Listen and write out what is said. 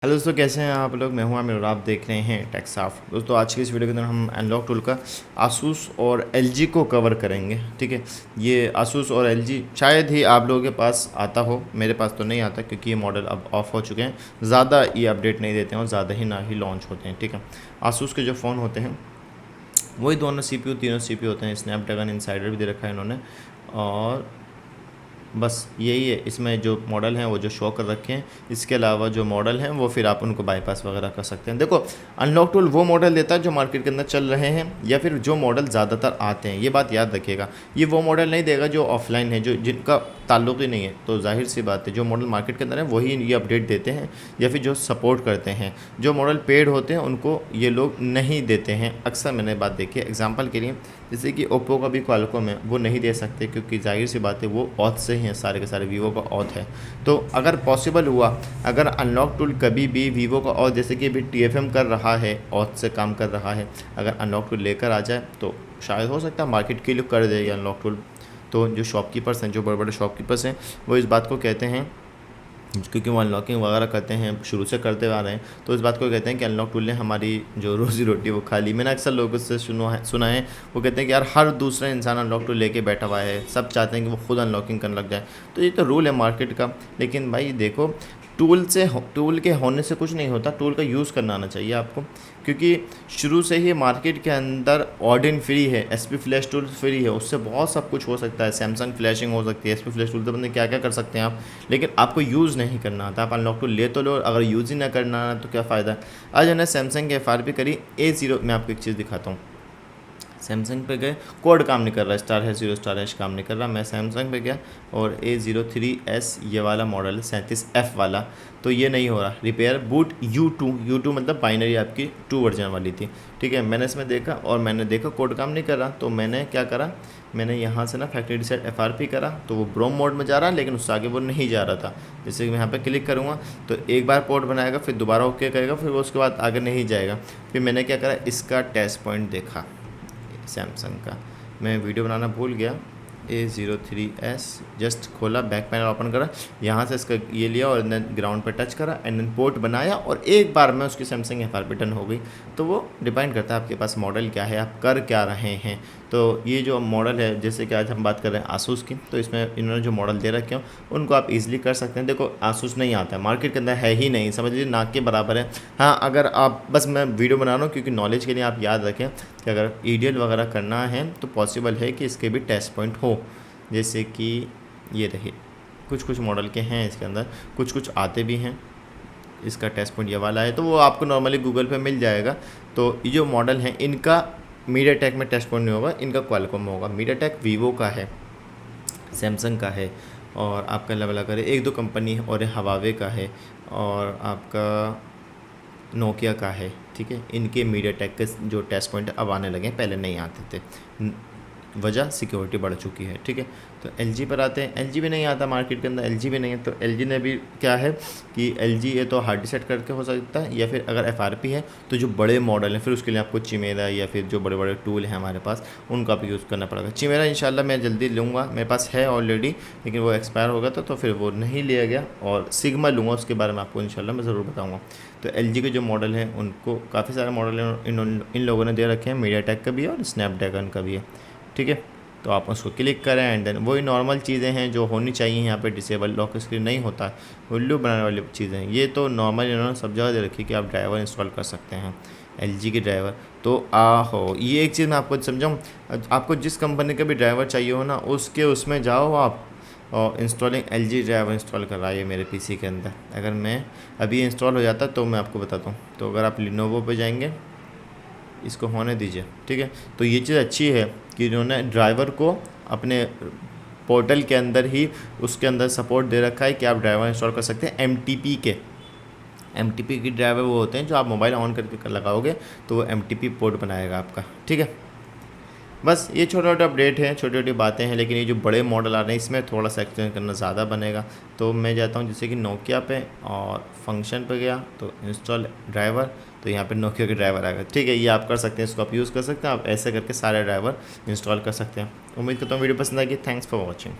Hello दोस्तों, कैसे हैं आप लोग। मैं हूं आमिर और आप देख रहे हैं टेक्साफ। दोस्तों आज की इस वीडियो के अंदर हम अनलॉक टूल का आसूस और एलजी को कवर करेंगे। ठीक है, ये आसूस और एलजी शायद ही आप लोगों के पास आता हो, मेरे पास तो नहीं आता क्योंकि ये मॉडल अब ऑफ हो चुके हैं। ज़्यादा ये अपडेट नहीं देते हैं और ज़्यादा ही ना ही लॉन्च होते हैं। ठीक है, आसूस के जो फ़ोन होते हैं वही दोनों CPU तीनों CPU होते हैं। स्नैपड्रैगन इनसाइडर भी दे रखा है इन्होंने, और बस यही है। इसमें जो मॉडल हैं वो जो शो कर रखे हैं, इसके अलावा जो मॉडल हैं वो फिर आप उनको बाईपास वगैरह कर सकते हैं। देखो, अनलॉक टूल वो मॉडल देता है जो मार्केट के अंदर चल रहे हैं या फिर जो मॉडल ज़्यादातर आते हैं। ये बात याद रखिएगा, ये वो मॉडल नहीं देगा जो ऑफलाइन है, जो जिनका ताल्लुक ही नहीं है। तो जाहिर सी बात है, जो मॉडल मार्केट के अंदर है वही ये अपडेट देते हैं या फिर जो सपोर्ट करते हैं। जो मॉडल पेड होते हैं उनको ये लोग नहीं देते हैं। अक्सर मैंने बात देखी है। एग्जाम्पल के लिए जैसे कि ओप्पो का भी क्वालकॉम है, वो नहीं दे सकते क्योंकि जाहिर सी बात है वो ऑथ से ही हैं, सारे के सारे वीवो का ऑथ है। तो अगर पॉसिबल हुआ, अगर अनलॉक टूल कभी भी वीवो का ऑथ, जैसे कि अभी TFM कर रहा है, ऑथ से काम कर रहा है, अगर अनलॉक टूल लेकर आ जाए तो शायद हो सकता है मार्केट के लिए कर दे ये अनलॉक टूल। तो जो शॉपकीपर्स हैं, जो बड़े बड़े शॉपकीपर्स हैं, वो इस बात को कहते हैं, क्योंकि वो अनलॉकिंग वगैरह करते हैं, शुरू से करते आ रहे हैं, तो इस बात को कहते हैं कि अनलॉक टूल ने हमारी जो रोज़ी रोटी वो खा ली। मैंने अक्सर लोगों से सुना है, वो कहते हैं कि यार हर दूसरा इंसान अनलॉक टूल लेके बैठा हुआ है, सब चाहते हैं कि वो खुद अनलॉकिंग करने लग जाए। तो ये तो रूल है मार्केट का। लेकिन भाई देखो, टूल के होने से कुछ नहीं होता, टूल का यूज़ करना आना चाहिए आपको। क्योंकि शुरू से ही मार्केट के अंदर ऑडिन फ्री है, SP फ्लैश टूल फ्री है, उससे बहुत सब कुछ हो सकता है। सैमसंग फ्लैशिंग हो सकती है, SP फ्लैश टूल से बंदे क्या क्या कर सकते हैं आप। लेकिन आपको यूज़ नहीं करना आता, आप अनलॉक टूल ले तो लो, अगर यूज़ ही ना करना है तो क्या फ़ायदा। आज मैंने सैमसंग की FRP करी A0। मैं आपको एक चीज़ दिखाता हूँ। सैमसंग पे गए, कोड काम नहीं कर रहा, *#0 काम नहीं कर रहा। मैं सैमसंग पे गया और A03S ये वाला मॉडल है, 37F वाला, तो ये नहीं हो रहा रिपेयर। बूट U2 मतलब बाइनरी आपकी 2 वर्जन वाली थी। ठीक है, मैंने इसमें देखा और मैंने देखा कोड काम नहीं कर रहा, तो मैंने क्या करा, मैंने यहाँ से ना फैक्ट्री रीसेट FRP करा, तो वो ब्रोम मोड में जा रहा, लेकिन उससे आगे वो नहीं जा रहा था। जैसे कि मैं यहाँ पे क्लिक करूँगा तो एक बार पोर्ट बनाएगा, फिर दोबारा ओके करेगा, फिर वो उसके बाद आगे नहीं जाएगा। फिर मैंने क्या करा, इसका टेस्ट पॉइंट देखा सैमसंग का। मैं वीडियो बनाना भूल गया। A03S जस्ट खोला, बैक पैनल ओपन करा, यहाँ से इसका ये लिया और देन ग्राउंड पे टच करा एंड देन पोर्ट बनाया, और एक बार में उसकी सैमसंग FRP डन हो गई। तो वो डिपेंड करता है आपके पास मॉडल क्या है, आप कर क्या रहे हैं। तो ये जो मॉडल है, जैसे कि आज हम बात कर रहे हैं आसूस की, तो इसमें इन्होंने जो मॉडल दे रखे हैं उनको आप इजीली कर सकते हैं। देखो, आसूस नहीं आता है मार्केट के अंदर, है ही नहीं, समझ लीजिए नाक के बराबर है। हाँ, अगर आप, बस मैं वीडियो बना रहा हूँ क्योंकि नॉलेज के लिए, आप याद रखें कि अगर EDL वगैरह करना है तो पॉसिबल है कि इसके भी टेस्ट पॉइंट हो। जैसे कि ये रहे, कुछ मॉडल के हैं इसके अंदर, कुछ आते भी हैं। इसका टेस्ट पॉइंट ये वाला है, तो वो आपको नॉर्मली गूगल पे मिल जाएगा। तो ये जो मॉडल हैं इनका मीडियाटेक में टेस्ट पॉइंट नहीं होगा, इनका क्वालकॉम में होगा। मीडियाटेक वीवो का है, सैमसंग का है, और आपका लेवल अगर 1-2 कंपनी है, और हवावे का है, और आपका नोकिया का है। ठीक है, इनके मीडियाटेक के जो टेस्ट पॉइंट अब आने लगे हैं, पहले नहीं आते थे, वजह सिक्योरिटी बढ़ चुकी है। ठीक है, तो LG पर आते हैं। LG भी नहीं आता मार्केट के अंदर, LG भी नहीं है। तो LG ने भी क्या है कि LG ये तो हार्ड डिसेट करके हो सकता है, या फिर अगर FRP है तो जो बड़े मॉडल हैं फिर उसके लिए आपको चिमेरा या फिर जो बड़े बड़े टूल हैं हमारे पास, उनका भी यूज़ करना पड़ेगा। चिमेरा इंशाल्लाह मैं जल्दी लूँगा, मेरे पास है ऑलरेडी, लेकिन वो एक्सपायर हो गया था तो फिर वो नहीं लिया गया। और सिग्मा लूँगा, उसके बारे में आपको इंशाल्लाह मैं ज़रूर बताऊँगा। तो LG के जो मॉडल हैं उनको काफ़ी सारे मॉडल इन लोगों ने दे रखे हैं, मीडियाटेक का भी है और स्नैपड्रैगन का भी है। ठीक है, तो आप उसको क्लिक करें एंड देन वही नॉर्मल चीज़ें हैं जो होनी चाहिए। यहाँ पे डिसेबल लॉक स्क्रीन नहीं होता, उल्लू बनाने वाली चीज़ें हैं। ये तो नॉर्मल इन्होंने सब जगह दे रखी कि आप ड्राइवर इंस्टॉल कर सकते हैं, LG के ड्राइवर। तो आहो, ये एक चीज़ मैं आपको समझाऊँ, आपको जिस कंपनी का भी ड्राइवर चाहिए हो ना, उसमें जाओ आप, और इंस्टॉलिंग LG ड्राइवर इंस्टॉल कराइए मेरे PC के अंदर। अगर मैं अभी इंस्टॉल हो जाता तो मैं आपको बताता हूँ। तो अगर आप लिनोवो पे जाएंगे, इसको होने दीजिए। ठीक है, तो ये चीज़ अच्छी है कि इन्होंने ड्राइवर को अपने पोर्टल के अंदर ही, उसके अंदर सपोर्ट दे रखा है कि आप ड्राइवर इंस्टॉल कर सकते हैं। MTP की ड्राइवर वो होते हैं जो आप मोबाइल ऑन करके लगाओगे तो वो MTP पोर्ट बनाएगा आपका। ठीक है, बस ये छोटा छोटा अपडेट है, छोटी छोटी बातें हैं, लेकिन ये जो बड़े मॉडल आ रहे हैं इसमें थोड़ा सा एक्सटेंड करना ज़्यादा बनेगा। तो मैं जाता हूँ जैसे कि नोकिया पे, और फंक्शन पे गया तो इंस्टॉल ड्राइवर, तो यहाँ पे नोकिया के ड्राइवर आएगा। ठीक है, ये आप कर सकते हैं, इसको आप यूज़ कर सकते हैं, आप ऐसे करके सारे ड्राइवर इंस्टॉल कर सकते हैं। उम्मीद करता हूँ वीडियो पसंद आएगी। Thanks for watching.